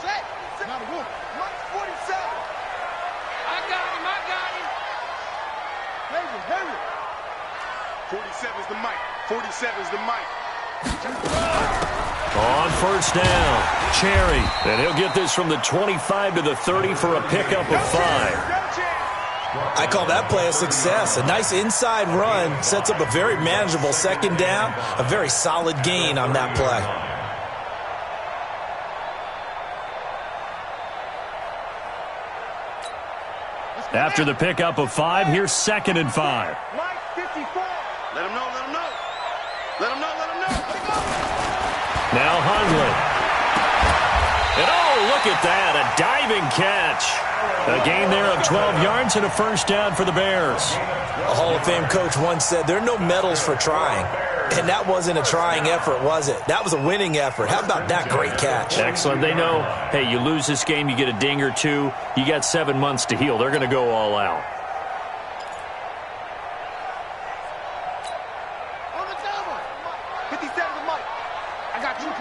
Not a wolf. 147. I got him. Hurry. 47 is the mic. 47 is the mic. On first down, Cherry. And he'll get this from the 25 to the 30 for a pickup of 5. I call that play a success. A nice inside run sets up a very manageable second down, a very solid gain on that play. After the pickup of 5, here's 2nd and 5. Mike 54. Let him know. Now Hundley. And oh, look at that, a diving catch. A gain there of 12 yards and a first down for the Bears. A Hall of Fame coach once said there are no medals for trying. And that wasn't a trying effort, was it? That was a winning effort. How about that great catch? Excellent. They know, hey, you lose this game, you get a ding or two. You got 7 months to heal. They're going to go all out. On the double. 57 to Mike. I got you.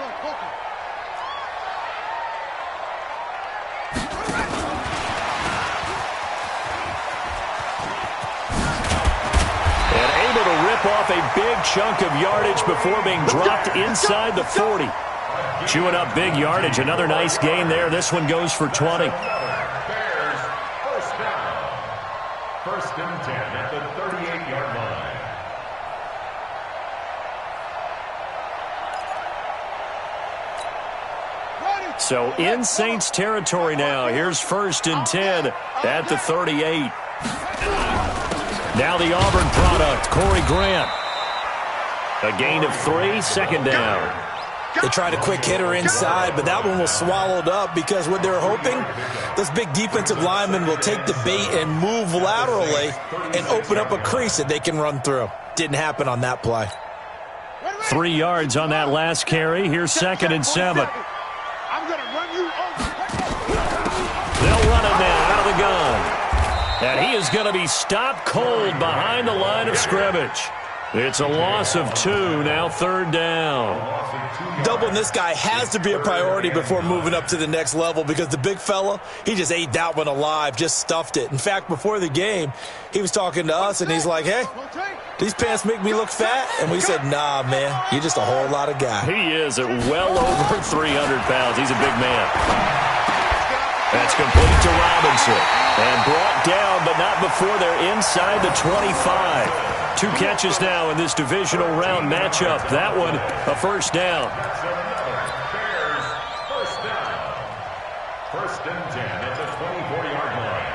Off a big chunk of yardage before being dropped inside the 40. Chewing up big yardage. Another nice gain there. This one goes for 20. Bears, first down. 1st and 10 at the 38-yard line. So in Saints territory now. Here's 1st and 10 at the 38. Now the Auburn product, Corey Grant. A gain of 3, 2nd down. They tried a quick hitter inside, but that one was swallowed up because what they're hoping, those big defensive linemen will take the bait and move laterally and open up a crease that they can run through. Didn't happen on that play. 3 yards on that last carry. Here's 2nd and 7. I'm going to run you over. They'll run it now out of the gun. And he is going to be stopped cold behind the line of scrimmage. It's a loss of 2, now 3rd down. Doubling this guy has to be a priority before moving up to the next level because the big fella, he just ate that one alive, just stuffed it. In fact, before the game, he was talking to us, and he's like, hey, these pants make me look fat? And we said, nah, man, you're just a whole lot of guy. He is at well over 300 pounds. He's a big man. That's complete to Robinson. And brought down, but not before they're inside the 25. 2 catches now in this divisional round matchup. That one, a first down. Bears, first down. 1st and 10 at the 24-yard line.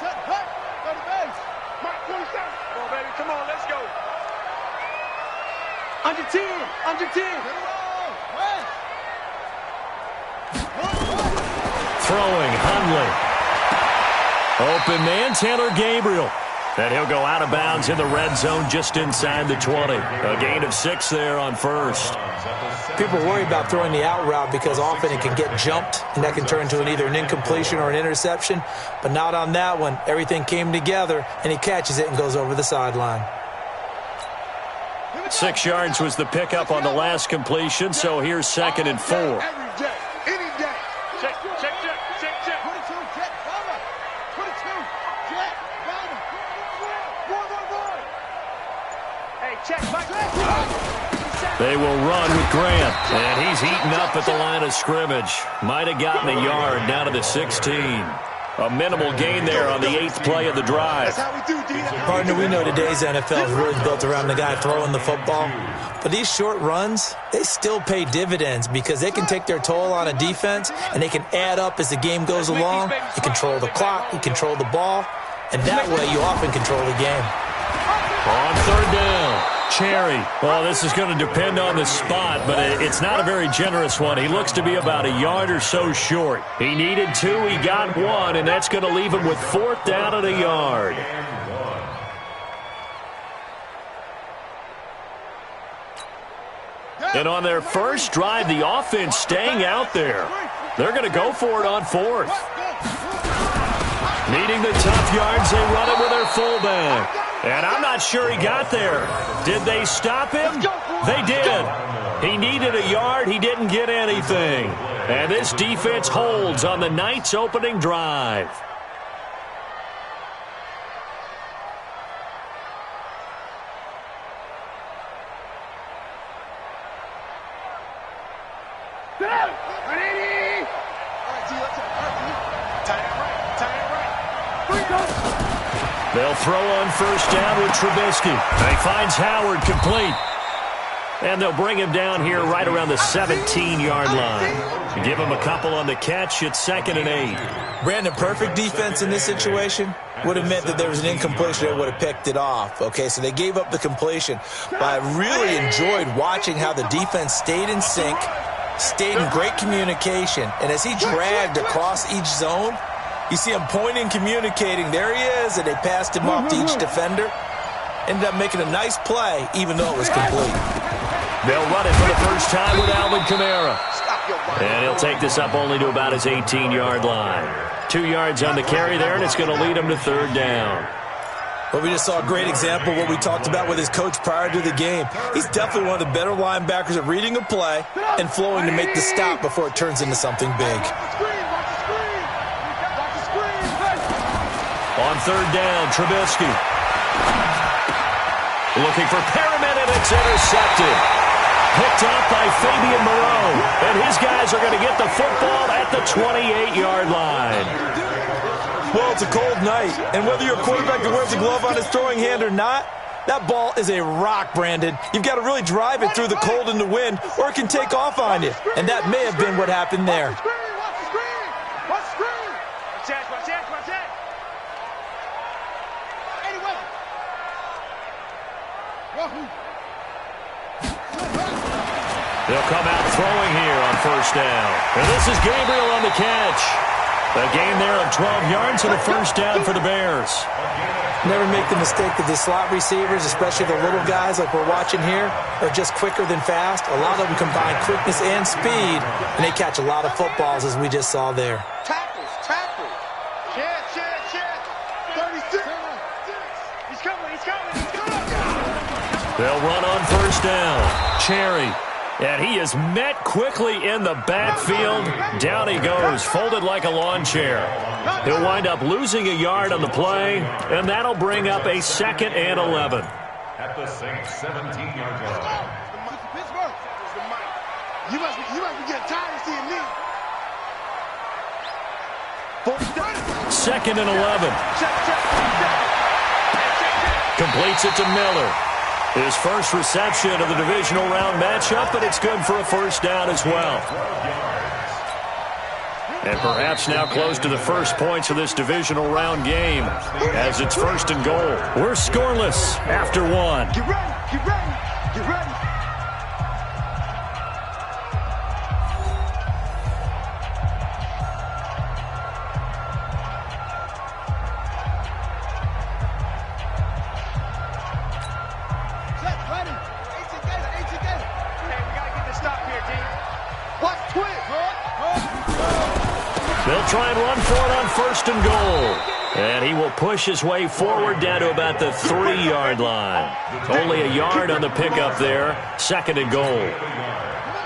Set, cut, go to base. Mike 27. Come on, baby, come on, let's go. Under 10. Throwing, Hundley. Open man, Taylor Gabriel. And he'll go out of bounds in the red zone just inside the 20. A gain of 6 there on 1st. People worry about throwing the out route because often it can get jumped, and that can turn into either an incompletion or an interception. But not on that one. Everything came together, and he catches it and goes over the sideline. 6 yards was the pickup on the last completion, so here's 2nd and 4. Every day, any day. Check. 22, check, bomber. 22, check, bomber. Boy. Hey, check, Mike. They will run with Grant, and he's eaten up at the line of scrimmage. Might have gotten a yard down to the 16. A minimal gain there on the 8th play of the drive. That's how we do, D. Partner, we know today's NFL is really built around the guy throwing the football. But these short runs, they still pay dividends because they can take their toll on a defense, and they can add up as the game goes along. You control the clock, you control the ball, and that way you often control the game. On 3rd down, Cherry. Well, this is going to depend on the spot, but it's not a very generous one. He looks to be about a yard or so short. He needed 2, he got 1, and that's going to leave him with 4th down at a yard. And on their first drive, the offense staying out there. They're going to go for it on 4th. Needing the tough yards, they run it with their fullback. And I'm not sure he got there. Did they stop him? They did. He needed a yard. He didn't get anything. And this defense holds on the Knights' opening drive. They'll throw on first down with Trubisky. He finds Howard complete. And they'll bring him down here right around the 17-yard line. Give him a couple on the catch. It's 2nd and 8. Brandon, perfect defense in this situation would have meant that there was an incompletion that would have picked it off. Okay, so they gave up the completion. But I really enjoyed watching how the defense stayed in sync, stayed in great communication. And as he dragged across each zone, you see him pointing, communicating. There he is, and they passed him off to each defender. Ended up making a nice play, even though it was complete. They'll run it for the first time with Alvin Kamara. And he'll take this up only to about his 18-yard line. 2 yards on the carry there, and it's going to lead him to 3rd down. But we just saw a great example of what we talked about with his coach prior to the game. He's definitely one of the better linebackers at reading a play and flowing to make the stop before it turns into something big. On 3rd down, Trubisky. Looking for Perriman, and it's intercepted. Picked up by Fabian Moreau. And his guys are going to get the football at the 28-yard line. Well, it's a cold night, and whether you're a quarterback that wears a glove on his throwing hand or not, that ball is a rock, Brandon. You've got to really drive it through the cold and the wind, or it can take off on you. And that may have been what happened there. They'll come out throwing here on first down. And this is Gabriel on the catch. A gain there of 12 yards and a first down for the Bears. Never make the mistake that the slot receivers, especially the little guys like we're watching here, are just quicker than fast. A lot of them combine quickness and speed, and they catch a lot of footballs, as we just saw there. Tackles. Chance. 36. He's coming. They'll run on first down. Cherry. And he is met quickly in the backfield. Down he goes, folded like a lawn chair. He'll wind up losing a yard on the play, and that'll bring up a 2nd and 11. At the same 17-yard line. Pittsburgh. You must be getting tired of seeing me. 2nd and 11. Completes it to Miller. His first reception of the divisional round matchup, but it's good for a first down as well. And perhaps now close to the first points of this divisional round game as it's 1st and goal. We're scoreless after 1. Get ready. They'll try and run for it on 1st and goal. And he will push his way forward down to about the 3-yard line. Only a yard on the pickup there. 2nd and goal.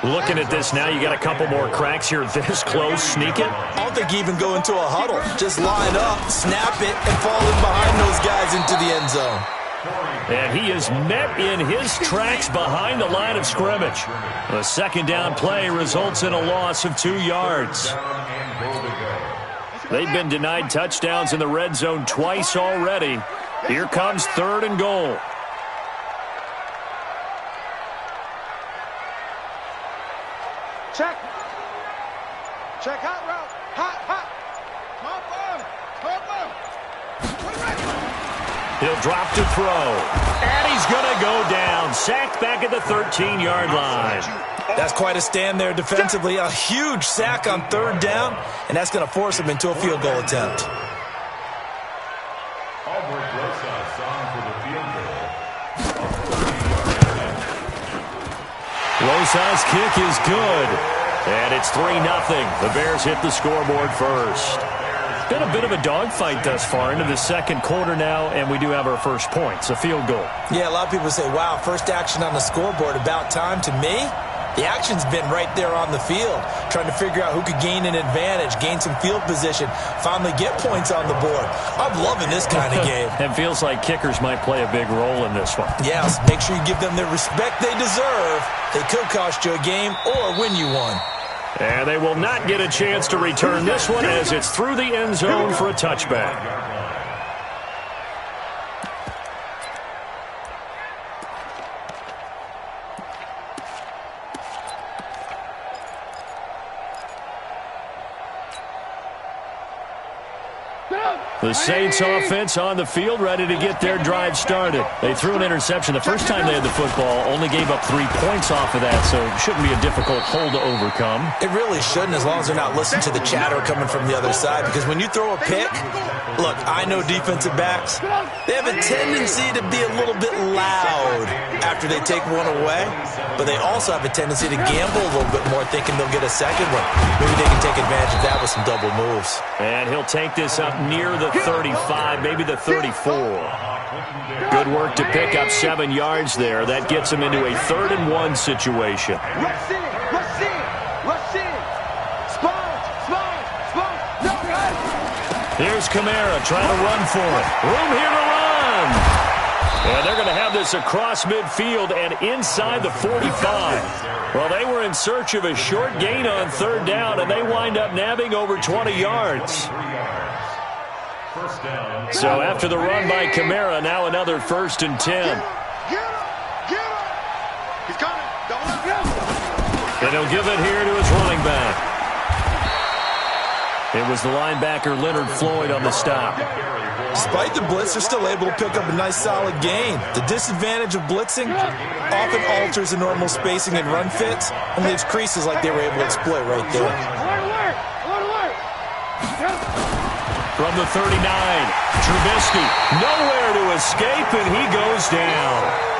Looking at this now, you got a couple more cracks here this close. Sneak it. I don't think you even go into a huddle. Just line up, snap it, and fall in behind those guys into the end zone. And he is met in his tracks behind the line of scrimmage. A 2nd down play results in a loss of 2 yards. They've been denied touchdowns in the red zone twice already. Here comes 3rd and goal. Check hot route. Hot. He'll drop to throw. And he's going to go down. Sacked back at the 13-yard line. That's quite a stand there defensively. A huge sack on 3rd down, and that's going to force him into a field goal attempt. Rosa's kick is good. And it's 3-0. The Bears hit the scoreboard first. been a bit of a dogfight thus far into the second quarter now, and we do have our first points, a field goal. Yeah, a lot of people say, wow, first action on the scoreboard, about time. To me, the action's been right there on the field, trying to figure out who could gain an advantage, gain some field position, finally get points on the board. I'm loving this kind of game. It feels like kickers might play a big role in this one. Yes, make sure you give them the respect they deserve. They could cost you a game or win you one. And they will not get a chance to return this one as it's through the end zone for a touchback. The Saints offense on the field, ready to get their drive started. They threw an interception the first time they had the football, only gave up 3 points off of that, so it shouldn't be a difficult hole to overcome. It really shouldn't, as long as they're not listening to the chatter coming from the other side, because when you throw a pick, look, I know defensive backs, they have a tendency to be a little bit loud after they take one away, but they also have a tendency to gamble a little bit more, thinking they'll get a second one. Maybe they can take advantage of that with some double moves. And he'll take this up near the 35, maybe the 34. Good work to pick up 7 yards there. That gets him into a 3rd and 1 situation. Rush in, rush in, rush in. Sponge. No, guys. Here's Kamara trying to run for it. Room here to run. And they're going to have this across midfield and inside the 45. Well, they were in search of a short gain on 3rd down, and they wind up nabbing over 20 yards. So after the run by Kamara, now another 1st and 10. Get him. He's coming. Double up. And he'll give it here to his running back. It was the linebacker Leonard Floyd on the stop. Despite the blitz, they're still able to pick up a nice solid gain. The disadvantage of blitzing often alters the normal spacing and run fits and leaves creases like they were able to exploit right there. From the 39, Trubisky nowhere to escape, and he goes down.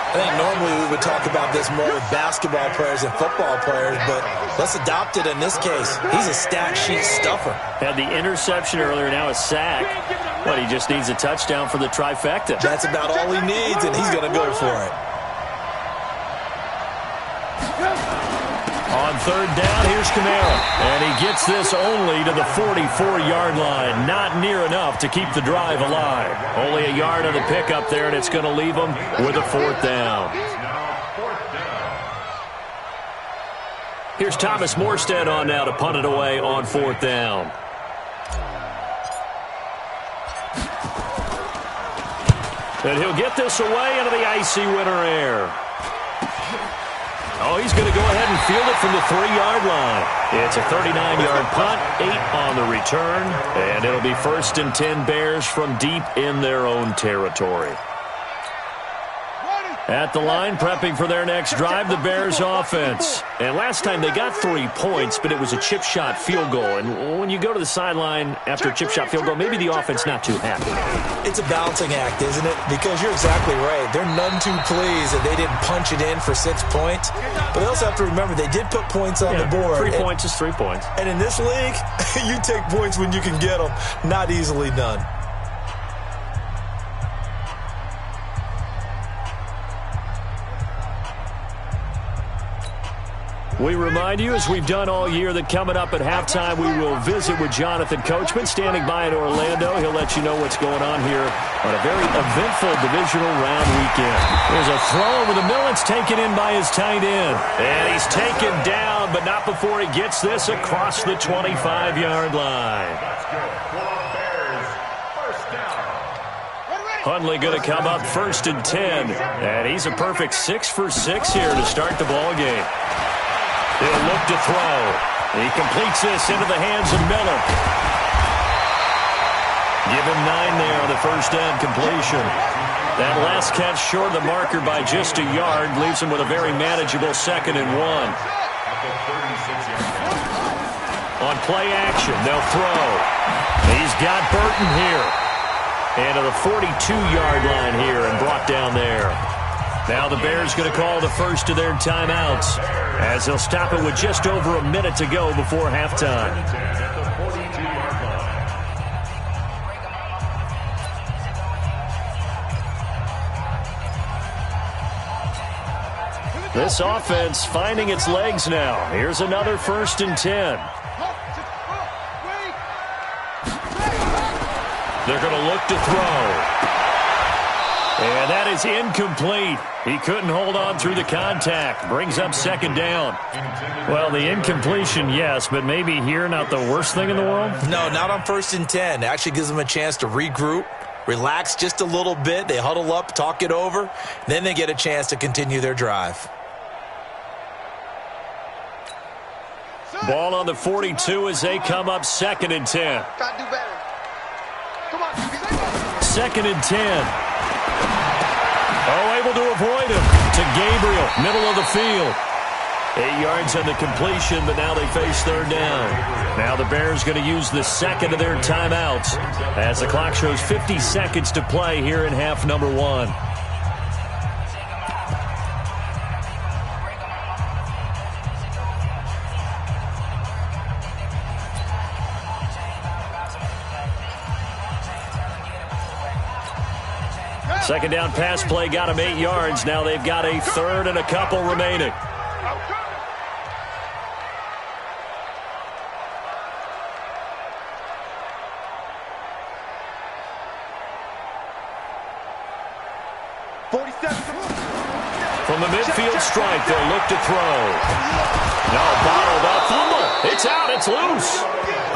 I think normally we would talk about this more with basketball players and football players, but let's adopt it in this case. He's a stat sheet stuffer. Had the interception earlier, now a sack. But he just needs a touchdown for the trifecta. That's about all he needs, and he's going to go for it. On 3rd down, here's Kamara. And he gets this only to the 44-yard line. Not near enough to keep the drive alive. Only a yard on the pickup there, and it's going to leave him with a 4th down. Here's Thomas Morstead on now to punt it away on 4th down. And he'll get this away into the icy winter air. Oh, he's going to go ahead and field it from the 3-yard line. It's a 39-yard punt, 8 on the return, and it'll be 1st and 10 Bears from deep in their own territory. At the line, prepping for their next drive, the Bears offense. And last time they got 3 points, but it was a chip shot field goal. And when you go to the sideline after a chip shot field goal, maybe the offense not too happy. It's a balancing act, isn't it? Because you're exactly right. They're none too pleased that they didn't punch it in for 6 points. But they also have to remember they did put points on the board. 3 points is 3 points. And in this league, you take points when you can get them. Not easily done. We remind you, as we've done all year, that coming up at halftime, we will visit with Jonathan Coachman, standing by in Orlando. He'll let you know what's going on here on a very eventful divisional round weekend. There's a throw over the middle. It's taken in by his tight end. And he's taken down, but not before he gets this across the 25-yard line. Hundley going to come up 1st and 10. And he's a perfect 6 for 6 here to start the ball game. He'll look to throw. He completes this into the hands of Miller. Give him 9 there on the first down completion. That last catch short of the marker by just a yard leaves him with a very manageable 2nd and 1. On play action, they'll throw. He's got Burton here. And to the 42-yard line here and brought down there. Now the Bears going to call the first of their timeouts as they'll stop it with just over a minute to go before halftime. This offense finding its legs now. Here's another 1st and 10. They're going to look to throw. And that is incomplete. He couldn't hold on through the contact. Brings up 2nd down. Well, the incompletion, yes, but maybe here not the worst thing in the world? No, not on 1st and 10. It actually gives them a chance to regroup, relax just a little bit. They huddle up, talk it over. Then they get a chance to continue their drive. Ball on the 42 as they come up 2nd and 10. Try to do better. Come on. 2nd and 10. Oh, able to avoid him to Gabriel, middle of the field. 8 yards on the completion, but now they face 3rd down. Now the Bears going to use the 2nd of their timeouts as the clock shows 50 seconds to play here in half number 1. Second down pass play got him 8 yards. Now they've got a 3rd and a couple remaining. From the midfield stripe, they'll look to throw. No, bottled up. Fumble. It's out. It's loose.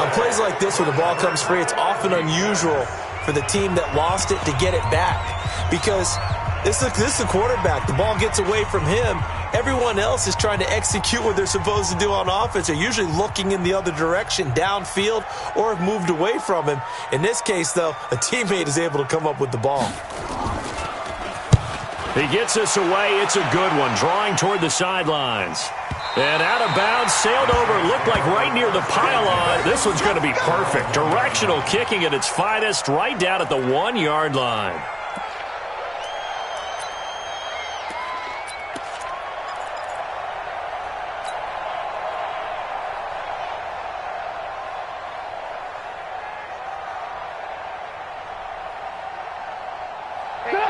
On plays like this where the ball comes free, it's often unusual for the team that lost it to get it back. Because this is the quarterback. The ball gets away from him. Everyone else is trying to execute what they're supposed to do on offense. They're usually looking in the other direction, downfield, or have moved away from him. In this case, though, a teammate is able to come up with the ball. He gets us away. It's a good one, drawing toward the sidelines. And out of bounds, sailed over, looked like right near the pylon. This one's going to be perfect. Directional kicking at its finest, right down at the 1-yard line.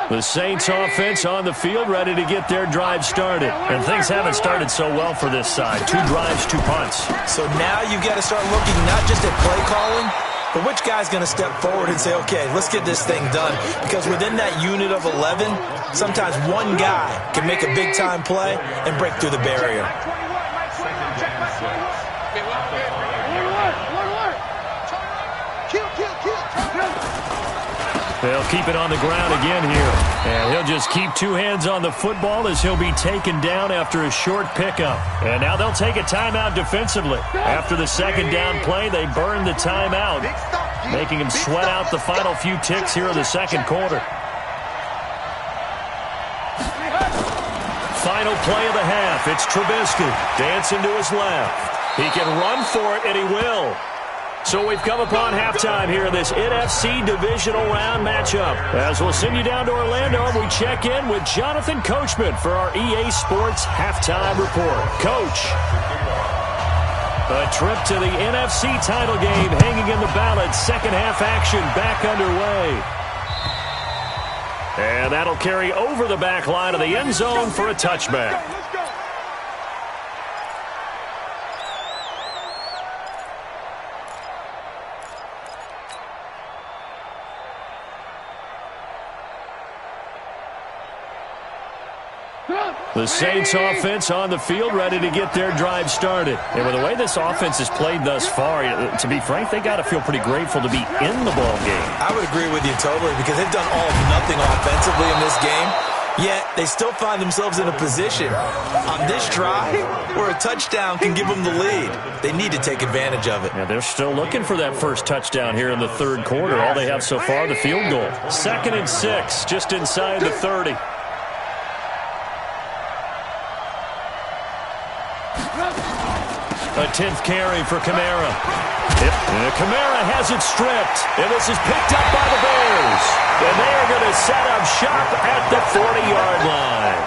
The Saints offense on the field, ready to get their drive started. And things haven't started so well for this side. 2 drives, 2 punts. So now you've got to start looking not just at play calling, but which guy's going to step forward and say, okay, let's get this thing done. Because within that unit of 11, sometimes one guy can make a big-time play and break through the barrier. They'll keep it on the ground again here. And he'll just keep 2 hands on the football as he'll be taken down after a short pickup. And now they'll take a timeout defensively. After the 2nd down play, they burn the timeout, making him sweat out the final few ticks here in the 2nd quarter. Final play of the half. It's Trubisky dancing to his left. He can run for it, and he will. So we've come upon halftime here in this NFC divisional round matchup. As we'll send you down to Orlando, we check in with Jonathan Coachman for our EA Sports halftime report. Coach, a trip to the NFC title game hanging in the balance. 2nd half action back underway. And that'll carry over the back line of the end zone for a touchback. The Saints offense on the field ready to get their drive started. And with the way this offense has played thus far, to be frank, they got to feel pretty grateful to be in the ball game. I would agree with you totally because they've done all or nothing offensively in this game. Yet they still find themselves in a position on this drive where a touchdown can give them the lead. They need to take advantage of it. Yeah, they're still looking for that first touchdown here in the 3rd quarter. All they have so far, the field goal. 2nd and 6, just inside the 30. A 10th carry for Kamara. And Kamara has it stripped. And this is picked up by the Bears. And they are going to set up shop at the 40-yard line.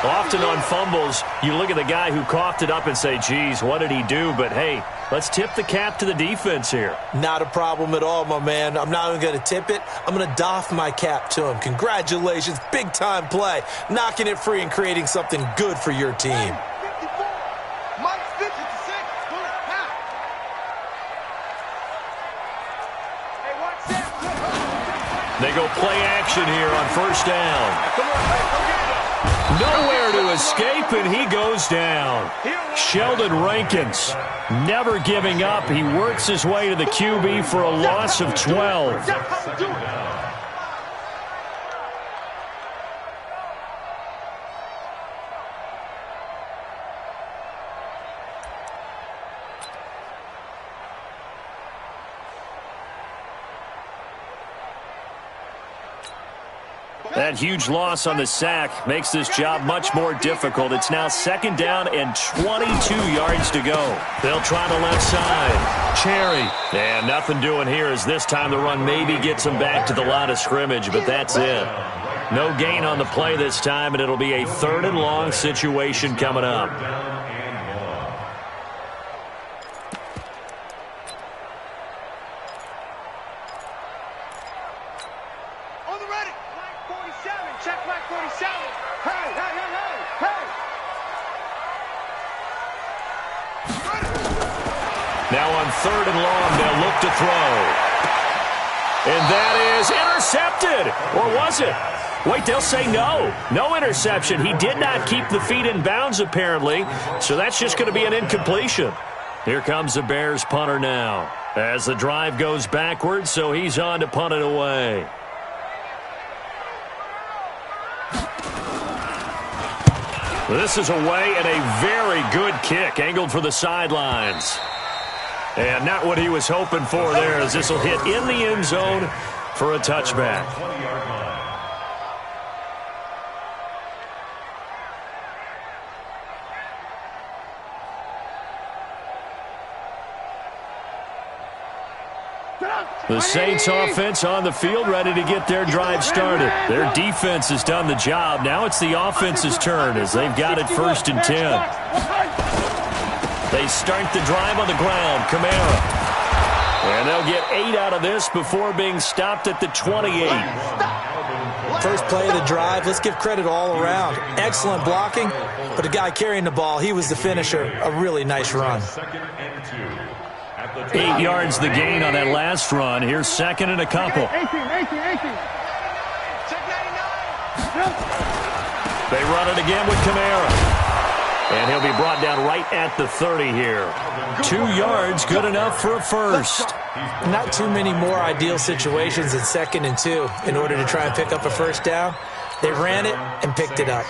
Often on fumbles, you look at the guy who coughed it up and say, geez, what did he do? But, hey, let's tip the cap to the defense here. Not a problem at all, my man. I'm not even going to tip it. I'm going to doff my cap to him. Congratulations. Big-time play. Knocking it free and creating something good for your team. They go play action here on first down. Nowhere to escape, and he goes down. Sheldon Rankins never giving up. He works his way to the QB for a loss of 12. That huge loss on the sack makes this job much more difficult. It's now second down and 22 yards to go. They'll try the left side. Cherry. And nothing doing here as this time the run maybe gets them back to the line of scrimmage, but that's it. No gain on the play this time, and it'll be a 3rd and long situation coming up. Now on 3rd and long, they'll look to throw. And that is intercepted. Or was it? Wait, they'll say no. No interception. He did not keep the feet in bounds, apparently. So that's just going to be an incompletion. Here comes the Bears punter now. As the drive goes backwards, so he's on to punt it away. This is away and a very good kick, angled for the sidelines. And not what he was hoping for there, as this will hit in the end zone for a touchback. The Saints offense on the field, ready to get their drive started. Their defense has done the job. Now it's the offense's turn as they've got it 1st and 10. They start the drive on the ground. Kamara. And they'll get 8 out of this before being stopped at the 28. First play of the drive, let's give credit all around. Excellent blocking, but the guy carrying the ball, he was the finisher. A really nice run. 8 yards the gain on that last run. Here's 2nd and a couple. 18. They run it again with Kamara. And he'll be brought down right at the 30 here. 2 yards, good enough for a first. Not too many more ideal situations in 2nd and 2 in order to try and pick up a first down. They ran it and picked it up.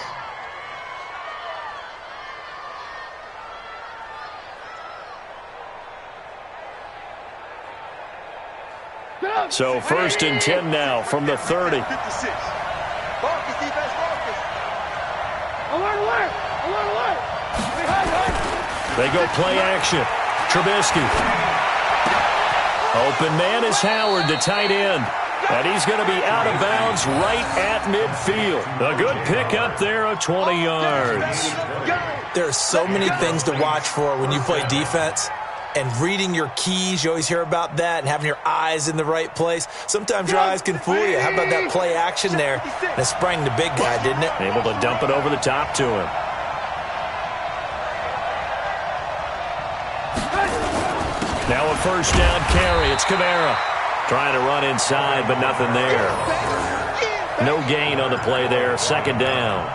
So 1st and 10 now from the 30. They go play action. Trubisky. Open man is Howard, the tight end. And he's going to be out of bounds right at midfield. A good pickup there of 20 yards. There are so many things to watch for when you play defense. And reading your keys, you always hear about that, and having your eyes in the right place. Sometimes your eyes can fool you. How about that play action there? And it sprang the big guy, didn't it? Able to dump it over the top to him. Now a first down carry. It's Kamara. Trying to run inside, but nothing there. No gain on the play there. 2nd down.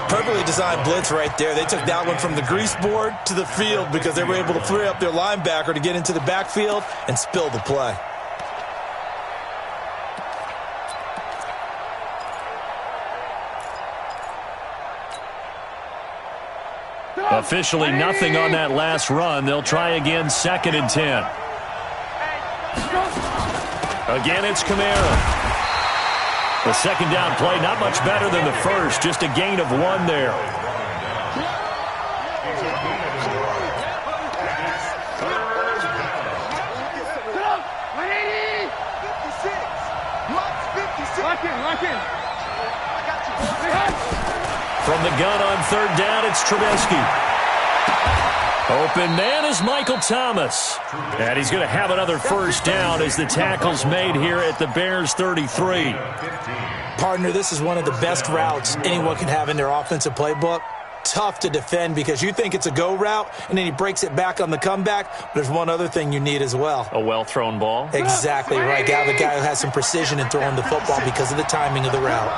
Perfectly designed blitz right there. They took that one from the grease board to the field because they were able to free up their linebacker to get into the backfield and spill the play. Officially nothing on that last run. They'll try again 2nd and 10. Again, it's Kamara. The 2nd down play, not much better than the first, just a gain of 1 there. From the gun on third down, it's Trubisky. Open man is Michael Thomas. And he's going to have another first down as the tackle's made here at the Bears 33. Partner, this is one of the best routes anyone can have in their offensive playbook. Tough to defend because you think it's a go route, and then he breaks it back on the comeback. But there's one other thing you need as well. A well-thrown ball? Exactly right. Got the guy who has some precision in throwing the football because of the timing of the route.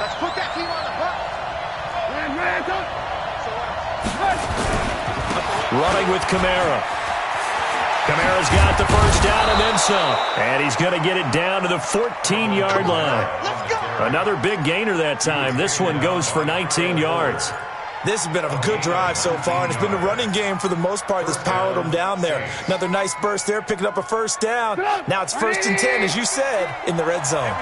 Let's put that team on the bus. Running with Kamara. Kamara's got the first down and then some. And he's going to get it down to the 14-yard line. Another big gainer that time. This one goes for 19 yards. This has been a good drive so far, and it's been a running game for the most part that's powered them down there. Another nice burst there, picking up a first down. Now it's 1st and 10, as you said, in the red zone.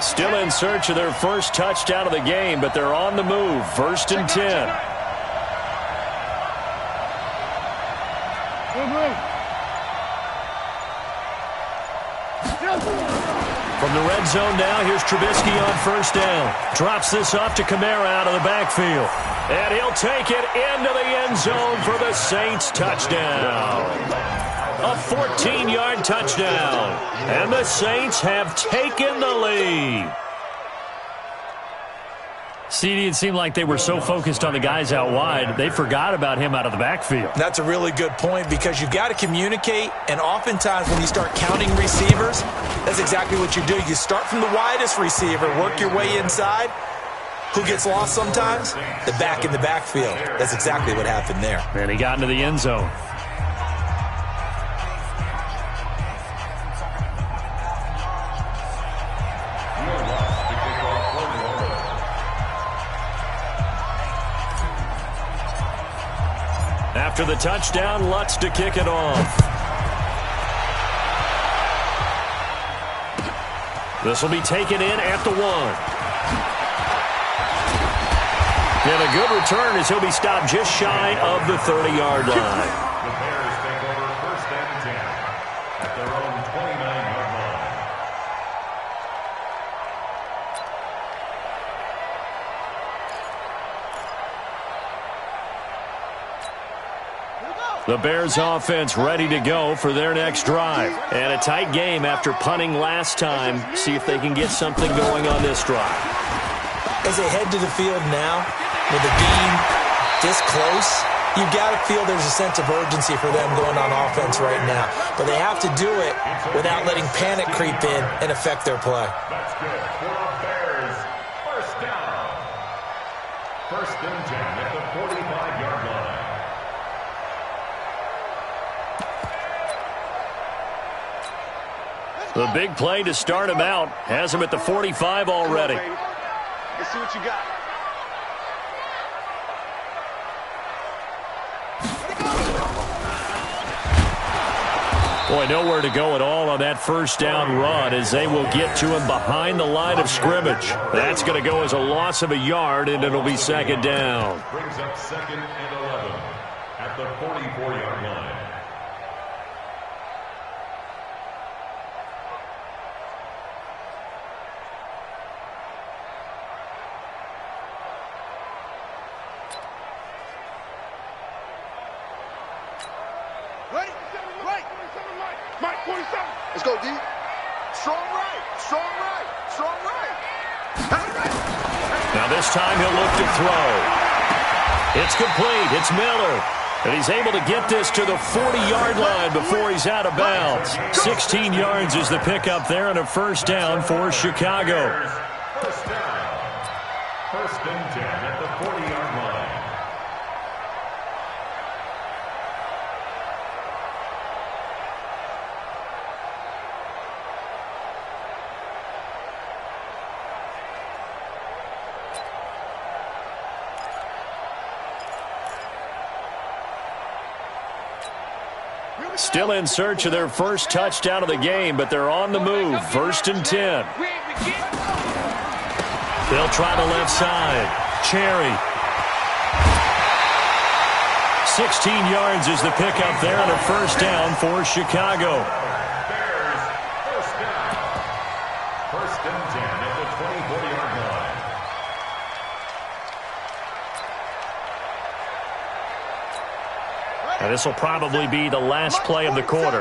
Still in search of their first touchdown of the game, but they're on the move. 1st and 10. From the red zone now, here's Trubisky on first down. Drops this off to Kamara out of the backfield. And he'll take it into the end zone for the Saints touchdown. A 14-yard touchdown. And the Saints have taken the lead. CD, it seemed like they were so focused on the guys out wide, they forgot about him out of the backfield. That's a really good point because you've got to communicate, and oftentimes when you start counting receivers, that's exactly what you do. You start from the widest receiver, work your way inside. Who gets lost sometimes? The back in the backfield. That's exactly what happened there. And he got into the end zone. After the touchdown, Lutz to kick it off. This will be taken in at the 1. And a good return as he'll be stopped just shy of the 30-yard line. The Bears take over 1st and 10 at their own 29-yard line. The Bears offense ready to go for their next drive. And a tight game after punting last time. See if they can get something going on this drive. As they head to the field now, with the game this close, you've got to feel there's a sense of urgency for them going on offense right now. But they have to do it without letting panic creep in and affect their play. That's good for the Bears. First down. 1st and 10 at the 45-yard line. The big play to start him out has him at the 45 already. Let's see what you got. Boy, nowhere to go at all on that first down run as they will get to him behind the line of scrimmage. That's going to go as a loss of a yard, and it'll be 2nd down. Brings up 2nd and 11 at the 44-yard line. Ready? Right. Mike, 47. Let's go, D. Strong right. Strong right. Strong right. Now this time he'll look to throw. It's complete. It's Miller. And he's able to get this to the 40-yard line before he's out of bounds. 16 yards is the pickup there and a first down for Chicago. First down. 1st and 10 at the 40-yard line. Still in search of their first touchdown of the game, but they're on the move. 1st and 10. They'll try the left side. Cherry. 16 yards is the pickup there and a first down for Chicago. Bears, first down. 1st and 10 at the 24-yard line. And this will probably be the last play of the quarter.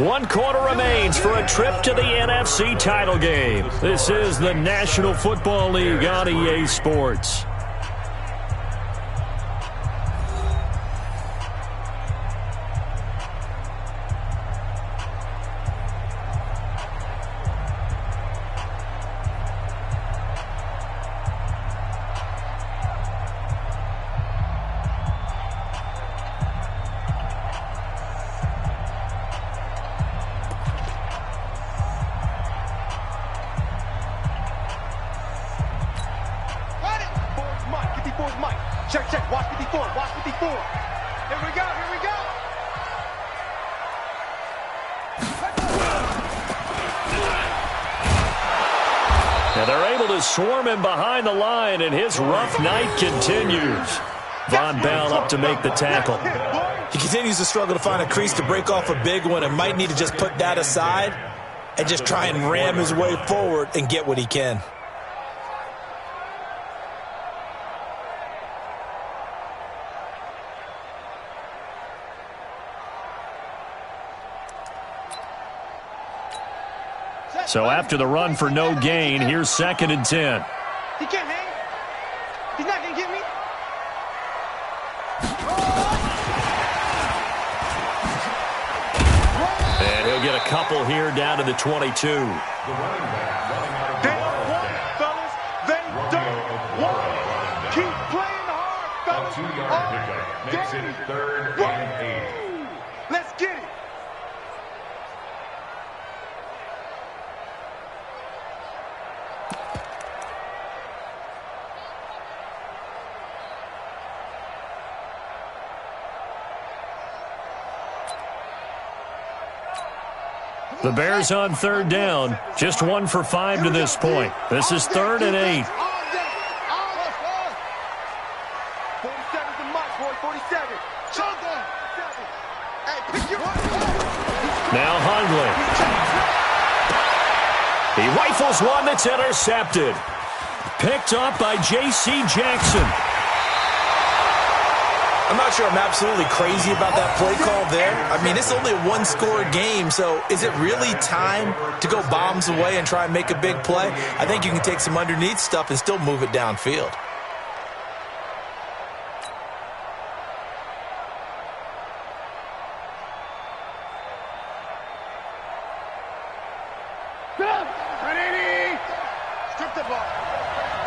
One quarter remains for a trip to the NFC title game. This is the National Football League on EA Sports. Check, check. Watch 54. Watch 54. Here we go. Here we go. And they're able to swarm him behind the line, and his rough night continues. Von Bell up to make the tackle. He continues to struggle to find a crease to break off a big one and might need to just put that aside and just try and ram his way forward and get what he can. So after the run for no gain, here's 2nd and 10. He can't hang. He's not going to get me. And he'll get a couple here down to the 22. The running back running out of They don't want it, fellas. They don't want it. Keep playing hard, fellas. A 2-yard pickup makes it 3rd and 8. Let's get it. The Bears on 3rd down. Just 1 for 5 to this point. This is 3rd and 8. 47's the mic, boy. 47. Hey, pick your Now Hundley. He rifles one that's intercepted. Picked up by J.C. Jackson. I'm not sure I'm absolutely crazy about that play call there. I mean, it's only a one-score game, so is it really time to go bombs away and try and make a big play? I think you can take some underneath stuff and still move it downfield. Ready? Strip the ball.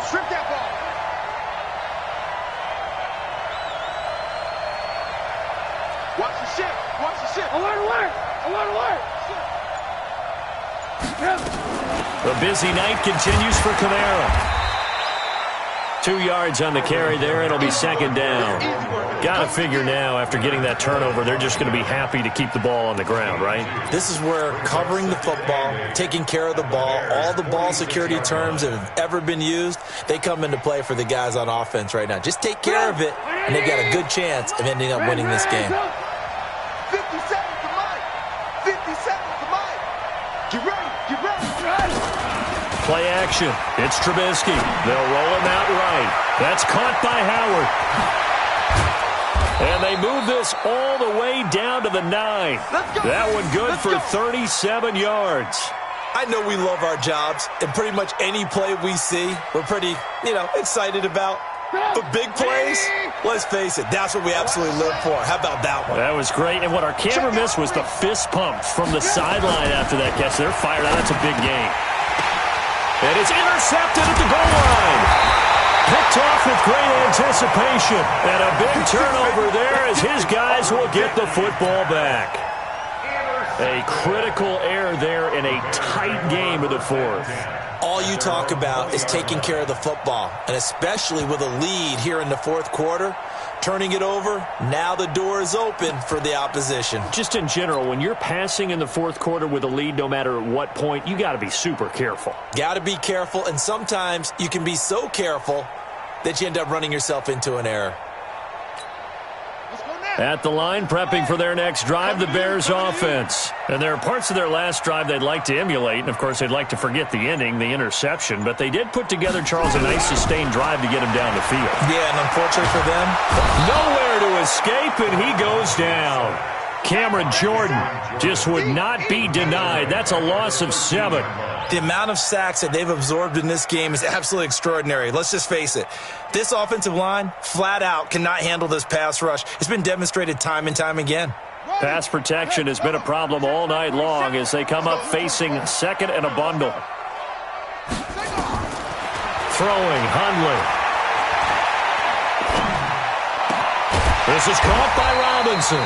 Strip that ball. Watch the ship. Watch the ship. Alert, alert. Alert, alert. The busy night continues for Kamara. 2 yards on the carry there. It'll be 2nd down. Got to figure now, after getting that turnover, they're just going to be happy to keep the ball on the ground, right? This is where covering the football, taking care of the ball, all the ball security terms that have ever been used, they come into play for the guys on offense right now. Just take care of it, and they've got a good chance of ending up winning this game. 57 to Mike. 57 to Mike. Get ready. Get ready. Play action. It's Trubisky. They'll roll him out right. That's caught by Howard. And they move this all the way down to the 9. That one good for 37 yards. I know we love our jobs, and pretty much any play we see, we're pretty, excited about. But big plays, let's face it, that's what we absolutely live for. How about that one? That was great. And what our camera missed was the fist pump from the sideline after that catch. They're fired out. That's a big game. And it's intercepted at the goal line. Picked off with great anticipation. And a big turnover there as his guys will get the football back. A critical error there in a tight game of the 4th. All you talk about is taking care of the football, and especially with a lead here in the 4th quarter, turning it over, now the door is open for the opposition. Just in general, when you're passing in the 4th quarter with a lead, no matter at what point, you got to be super careful. Got to be careful, and sometimes you can be so careful that you end up running yourself into an error. Let's go now. At the line, prepping for their next drive, the Bears offense. And there are parts of their last drive they'd like to emulate, and of course they'd like to forget the inning, the interception, but they did put together, Charles, a nice sustained drive to get him down the field. Yeah, and unfortunately for them, nowhere to escape, and he goes down. Cameron Jordan just would not be denied. That's a loss of 7. the amount of sacks that they've absorbed in this game is absolutely extraordinary. Let's just face it. This offensive line, flat out, cannot handle this pass rush. It's been demonstrated time and time again. Pass protection has been a problem all night long as they come up facing second and a bundle. Throwing, Hundley. This is caught by Robinson.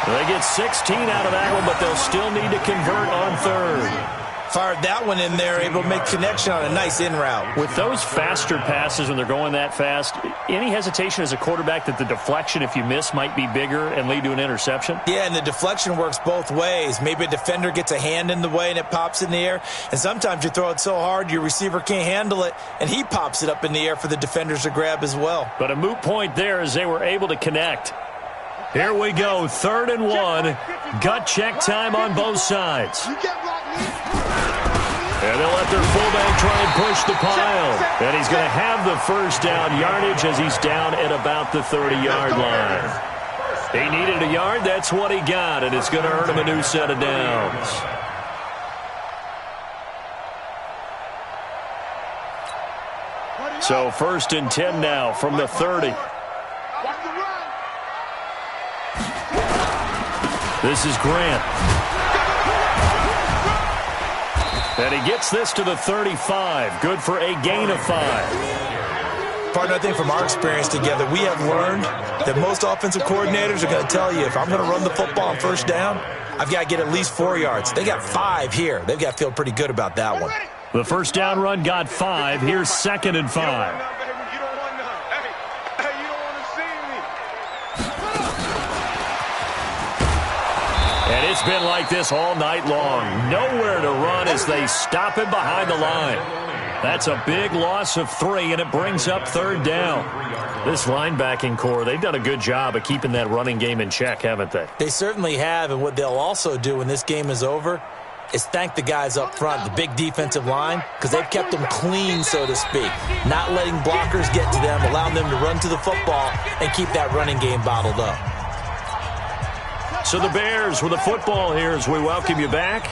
They get 16 out of that one, but they'll still need to convert on third. Fired that one in there, able to make connection on a nice in route. With those faster passes when they're going that fast, any hesitation as a quarterback that the deflection, if you miss, might be bigger and lead to an interception? Yeah, and the deflection works both ways. Maybe a defender gets a hand in the way and it pops in the air, and sometimes you throw it so hard your receiver can't handle it, and he pops it up in the air for the defenders to grab as well. But a moot point there as they were able to connect. Here we go, 3rd and 1. Gut check time on both sides. And they'll let their fullback try and push the pile. And he's going to have the first down yardage as he's down at about the 30-yard line. He needed a yard. That's what he got, and it's going to earn him a new set of downs. So 1st and 10 now from the 30. This is Grant. And he gets this to the 35. Good for a gain of 5. Partner, I think from our experience together, we have learned that most offensive coordinators are going to tell you, if I'm going to run the football on first down, I've got to get at least 4 yards. They got 5 here. They've got to feel pretty good about that one. The first down run got 5. Here's 2nd and 5. And it's been like this all night long. Nowhere to run as they stop him behind the line. That's a big loss of 3, and it brings up 3rd down. This linebacking core, they've done a good job of keeping that running game in check, haven't they? They certainly have, and what they'll also do when this game is over is thank the guys up front, the big defensive line, because they've kept them clean, so to speak. Not letting blockers get to them, allowing them to run to the football and keep that running game bottled up. So the Bears with the football here as we welcome you back.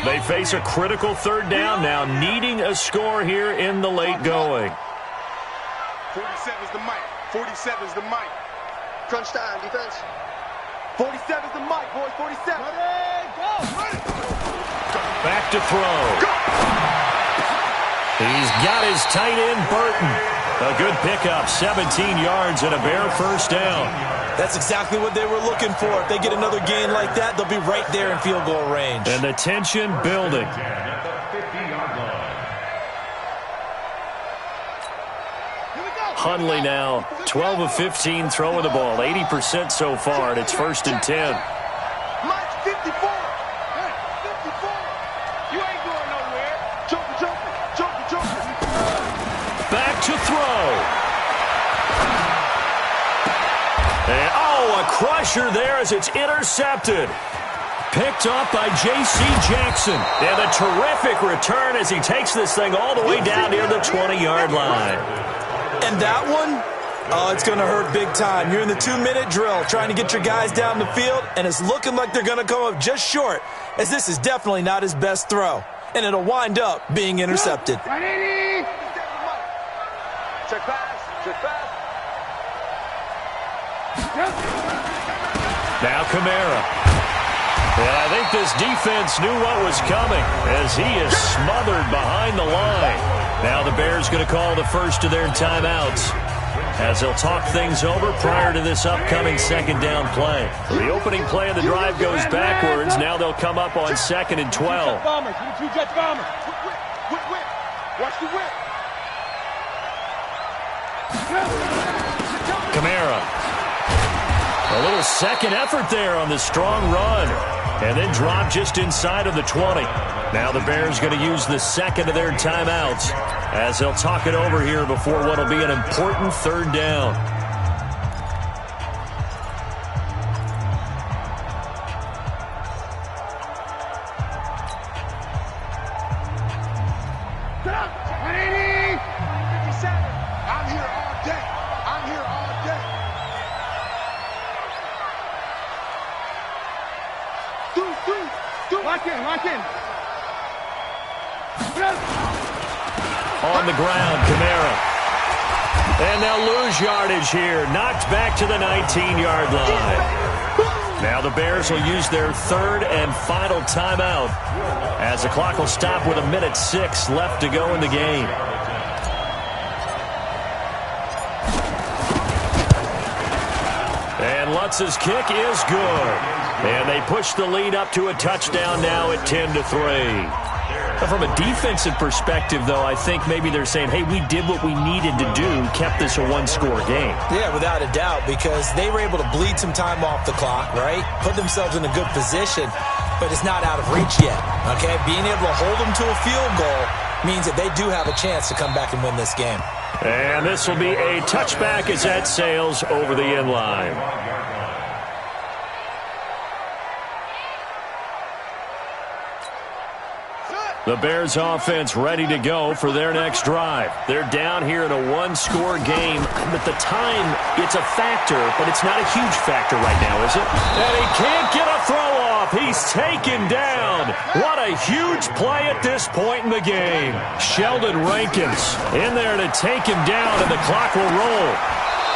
They face a critical 3rd down now, needing a score here in the late going. 47's the mic. 47's the mic. Crunch time, defense. 47's the mic, boys. 47. Back to throw. He's got his tight end, Burton. A good pickup, 17 yards and a Bear first down. That's exactly what they were looking for. If they get another gain like that, they'll be right there in field goal range. And the tension building. Hundley now, 12 of 15 throwing the ball, 80% so far, and it's 1st and 10. Mike's 54. Hey, 54. You ain't going nowhere. Joker. Back to throw. And, a crusher there as it's intercepted. Picked up by J.C. Jackson. And a terrific return as he takes this thing all the way down near the 20-yard line. And that one, it's going to hurt big time. You're in the 2-minute drill trying to get your guys down the field, and it's looking like they're going to come up just short, as this is definitely not his best throw. And it'll wind up being intercepted. Check pass. Now Kamara. And I think this defense knew what was coming as he is smothered behind the line. Now the Bears going to call the first of their timeouts as they'll talk things over prior to this upcoming 2nd down play. The opening play of the drive goes backwards. Now they'll come up on 2nd and 12. Watch the whip. Kamara. A little second effort there on the strong run. And then drop just inside of the 20. Now the Bears going to use the 2nd of their timeouts as they'll talk it over here before what will be an important 3rd down. 180. 57. I'm here all day. I'm here all day. Lock in. On the ground, Kamara. And they'll lose yardage here. Knocked back to the 19-yard line. Now the Bears will use their third and final timeout as the clock will stop with 1:06 left to go in the game. And Lutz's kick is good. And they push the lead up to a touchdown now at 10-3. From a defensive perspective, though, I think maybe they're saying, hey, we did what we needed to do, kept this a one-score game. Yeah, without a doubt, because they were able to bleed some time off the clock, right? Put themselves in a good position, but it's not out of reach yet, okay? Being able to hold them to a field goal means that they do have a chance to come back and win this game. And this will be a touchback as that sails over the end line. The Bears offense ready to go for their next drive. They're down here in a one-score game. At the time, it's a factor, but it's not a huge factor right now, is it? And he can't get a throw off. He's taken down. What a huge play at this point in the game. Sheldon Rankins in there to take him down, and the clock will roll.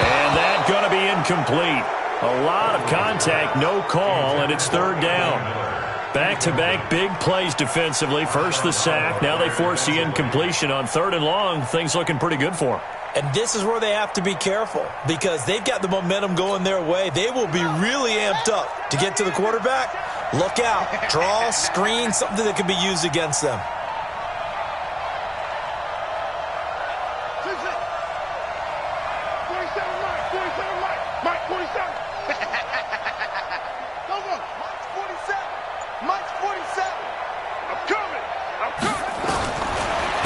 And that's going to be incomplete. A lot of contact, no call, and it's third down. Back-to-back big plays defensively. First the sack. Now they force the incompletion on third and long. Things looking pretty good for them. And this is where they have to be careful because they've got the momentum going their way. They will be really amped up to get to the quarterback. Look out. Draw, screen, something that can be used against them.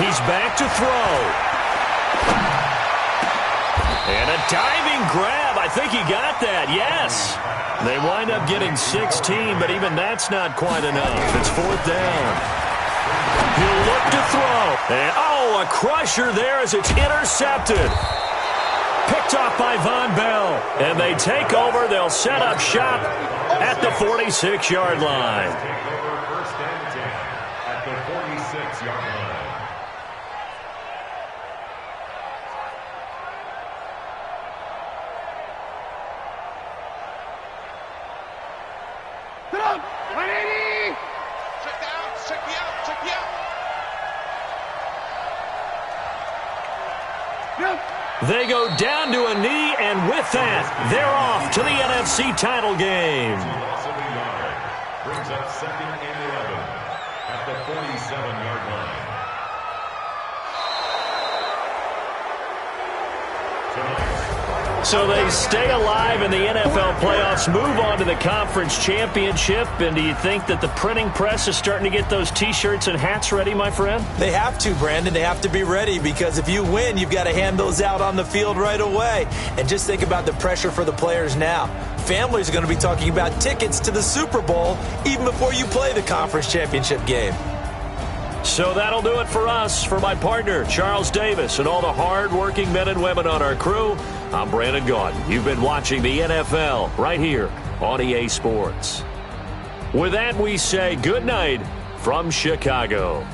He's back to throw. And a diving grab. I think he got that. Yes. They wind up getting 16, but even that's not quite enough. It's fourth down. He'll look to throw. And, a crusher there as it's intercepted. Picked off by Von Bell. And they take over. They'll set up shop at the 46-yard line. First and 10 at the 46-yard line. They go down to a knee, and with that, they're off to the NFC title game. Brings up second and 11 at the 47-yard line. So they stay alive in the NFL playoffs, move on to the conference championship, and do you think that the printing press is starting to get those T-shirts and hats ready, my friend? They have to, Brandon. They have to be ready because if you win, you've got to hand those out on the field right away. And just think about the pressure for the players now. Families are going to be talking about tickets to the Super Bowl even before you play the conference championship game. So that'll do it for us. For my partner, Charles Davis, and all the hard-working men and women on our crew, I'm Brandon Gaudin. You've been watching the NFL right here on EA Sports. With that, we say good night from Chicago.